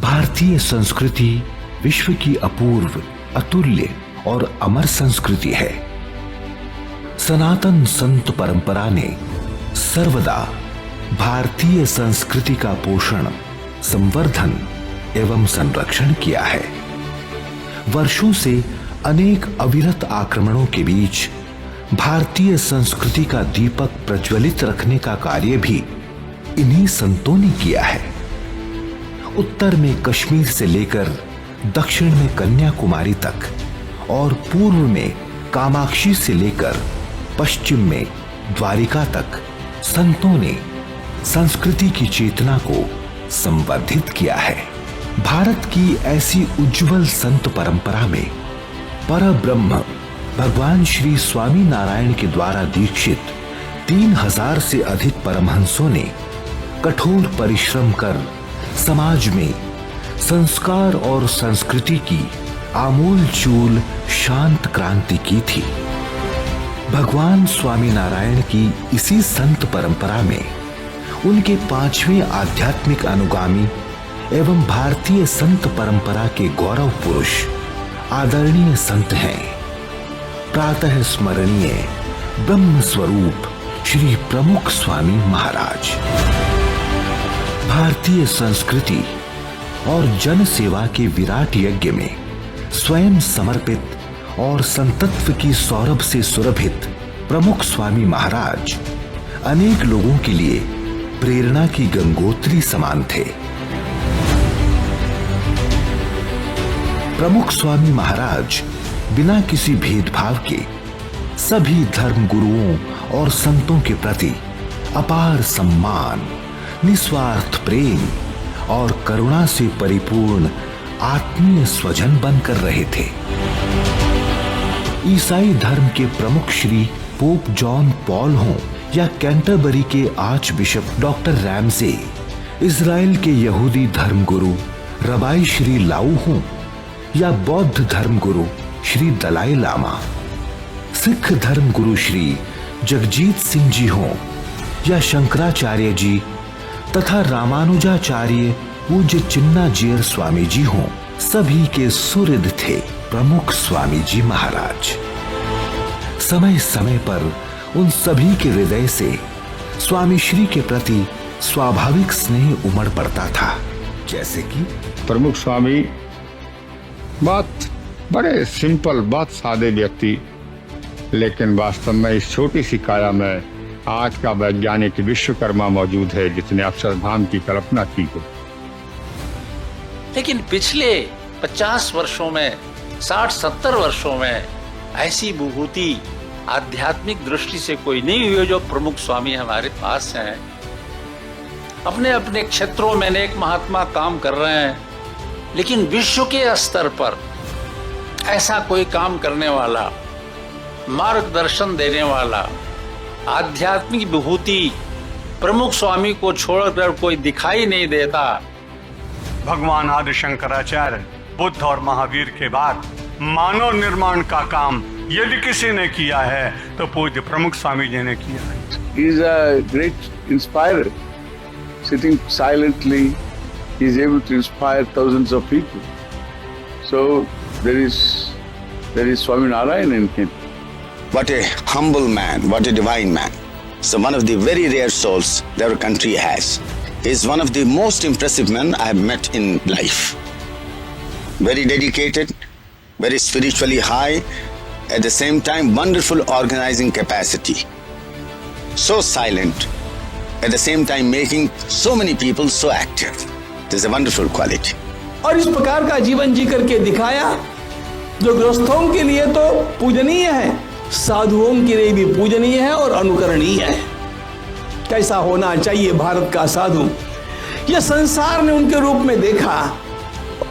भारतीय संस्कृति विश्व की अपूर्व, अतुल्य और अमर संस्कृति है। सनातन संत परंपरा ने सर्वदा भारतीय संस्कृति का पोषण, संवर्धन एवं संरक्षण किया है। वर्षों से अनेक अविरत आक्रमणों के बीच भारतीय संस्कृति का दीपक प्रज्वलित रखने का कार्य भी इन्हीं संतों ने किया है। उत्तर में कश्मीर से लेकर दक्षिण में कन्याकुमारी तक और पूर्व में कामाक्षी से लेकर पश्चिम में द्वारिका तक संतों ने संस्कृति की चेतना को संवर्धित किया है। भारत की ऐसी उज्जवल संत परंपरा में परब्रह्म भगवान श्री स्वामी नारायण के द्वारा दीक्षित 3000 से अधिक परमहंसों ने कठोर परिश्रम कर समाज में संस्कार और संस्कृति की आमूल-चूल शांत क्रांति की थी। भगवान स्वामी नारायण की इसी संत परंपरा में उनके 5वें आध्यात्मिक अनुगामी एवं भारतीय संत परंपरा के गौरव पुरुष आदरणीय संत हैं प्रातः स्मरणीय ब्रह्म स्वरूप श्री प्रमुख स्वामी महाराज। भारतीय संस्कृति और जन सेवा के विराट यज्ञ में स्वयं समर्पित और संतत्व की सौरभ से सुरभित प्रमुख स्वामी महाराज अनेक लोगों के लिए प्रेरणा की गंगोत्री समान थे। प्रमुख स्वामी महाराज बिना किसी भेदभाव के सभी धर्म गुरुओं और संतों के प्रति अपार सम्मान, निस्वार्थ प्रेम और करुणा से परिपूर्ण आत्मीय स्वजन बनकर रहे थे। ईसाई धर्म के प्रमुख श्री पोप जॉन पॉल हों या कैंटरबरी के arch bishop doctor Ramsay, Israel के यहूदी धर्मगुरु रबाई श्री लाऊ हों या बौद्ध धर्मगुरु श्री दलाई लामा, सिख धर्मगुरु श्री जगजीत सिंह जी हों या शंकराचार्य जी तथा रामानुजाचार्य पूज्य चिन्नाजीयर स्वामी जी हों, सभी के सुहृद थे प्रमुख स्वामी जी महाराज। समय समय पर उन सभी के हृदय से स्वामी श्री के प्रति स्वाभाविक स्नेह उमड़ पड़ता था। जैसे कि प्रमुख स्वामी बात बड़े सिंपल, बात सादे व्यक्ति, लेकिन वास्तव में इस छोटी सी काया में आज का वैज्ञानिक विश्वकर्मा मौजूद है जिसने अक्षरधाम की कल्पना की है। लेकिन पिछले 50 वर्षों में, 60-70 वर्षों में ऐसी विभूति आध्यात्मिक दृष्टि से कोई नहीं हुई जो प्रमुख स्वामी हमारे पास हैं। अपने अपने क्षेत्रों में अनेक महात्मा काम कर रहे हैं, लेकिन विश्व के स्तर पर ऐसा कोई काम करने वाला, मार्गदर्शन देने वाला आध्यात्मिक विभूति प्रमुख स्वामी को छोड़कर कोई दिखाई नहीं देता। भगवान आदि शंकराचार्य, बुद्ध और महावीर के बाद मानव निर्माण का काम यदि किसी ने किया है तो पूज्य प्रमुख स्वामी जी ने किया है। He is a great inspirer. Sitting silently, he is able to inspire thousands of people. So there is Swami Narayan in him. What a humble man, what a divine man. So one of the very rare souls that our country has. He is one of the most impressive men I have met in life. Very dedicated, very spiritually high, at the same time wonderful organizing capacity. So silent, at the same time making so many people so active. It is a wonderful quality. और इस प्रकार का जीवन जी करके दिखाया जो गृहस्थों के लिए तो पूजनीय है, साधुओं के लिए भी पूजनीय है और अनुकरणीय है। कैसा होना चाहिए भारत का साधु, यह संसार ने उनके रूप में देखा।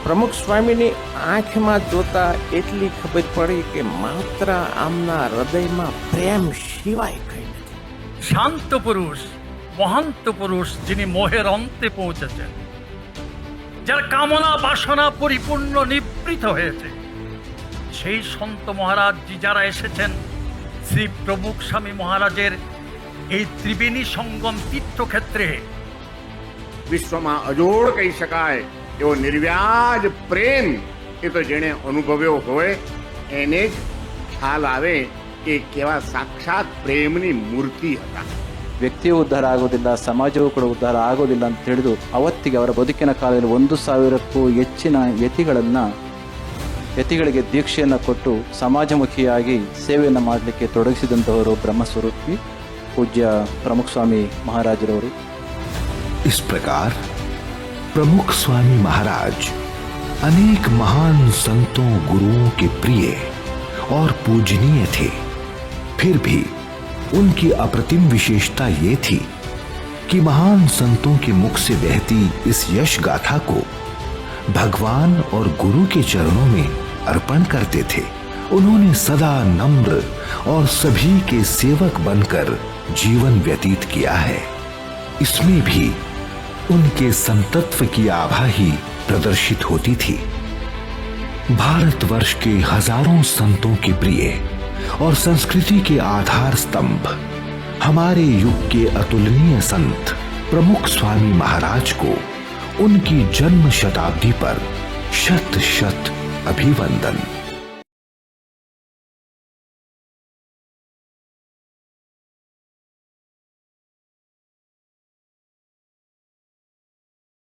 प्रमुख स्वामी ने आंख में जोता एटली खबर पड़ी कि मात्र आमना हृदय में प्रेम सिवाय कई नहीं। शांत पुरुष, महंत पुरुष जिनी मोहेर अंते पौंछेছেন, যার কামনা বাসনা পরিপূর্ণ নিবৃত হয়েছে, সেই সন্ত মহারাজ জি যারা এসেছেন শ্রী প্রমুখ স্বামী মহারাজের এই ত্রিবেণী সঙ্গম তীর্থক্ষেত্রে विश्व में अजोड़ कही शकाय એવો નિર્વ્યાજ પ્રેમ એ તો જેણે અનુભવ્યો હોય એને જ ખ્યાલ આવે કે કેવા સાક્ષાત પ્રેમની મૂર્તિ હતા. ವ್ಯಕ್ತಿಯು ಉದ್ಧಾರ ಆಗೋದಿಲ್ಲ, ಸಮಾಜವೂ ಕೂಡ ಉದ್ಧಾರ ಆಗೋದಿಲ್ಲ ಅಂತ ತಿಳಿದು ಅವತ್ತಿಗೆ ಅವರ ಬದುಕಿನ ಕಾಲದಲ್ಲಿ 1,000ಕ್ಕೂ ಹೆಚ್ಚಿನ ಯತಿಗಳಿಗೆ ದೀಕ್ಷೆಯನ್ನು ಕೊಟ್ಟು ಸಮಾಜಮುಖಿಯಾಗಿ ಸೇವೆಯನ್ನು ಮಾಡಲಿಕ್ಕೆ ತೊಡಗಿಸಿದಂಥವರು ಬ್ರಹ್ಮಸ್ವರೂಪಿ ಪೂಜ್ಯ ಪ್ರಮುಖ ಸ್ವಾಮಿ ಮಹಾರಾಜರವರು. इस प्रकार प्रमुख स्वामी महाराज अनेक महान संतों गुरुओं के प्रिय और पूजनीय थे. फिर भी उनकी अप्रतिम विशेषता ये थी कि महान संतों के मुख से बहती इस यश गाथा को भगवान और गुरु के चरणों में अर्पण करते थे. उन्होंने सदा नम्र और सभी के सेवक बनकर जीवन व्यतीत किया है. इसमें भी उनके संतत्व की आभा ही प्रदर्शित होती थी. भारतवर्ष के हजारों संतों के प्रिय और संस्कृति के आधार स्तंभ हमारे युग के अतुलनीय संत प्रमुख स्वामी महाराज को उनकी जन्म शताब्दी पर शत शत अभिवंदन.